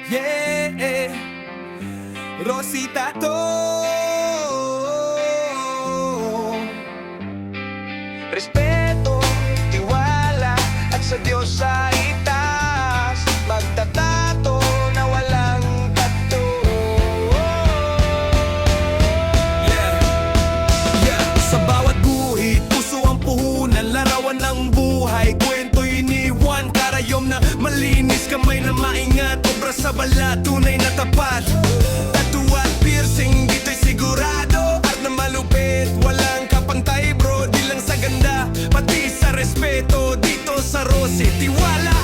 Yeah, Rosita to. Respeto, tiwala, at sa Diyos sa itaas magtatato na walang tato. Sa bawat guhit, puso ang puhunan, larawan ng buhay, kwento iniwan, karayom na malinis, kamay na maingat, obra sa balat, tunay na tapat. Tattoo at piercing, dito'y sigurado, art na malupit, walang kapantay bro, di lang sa ganda, pati sa respeto, dito sa Rosy, tiwala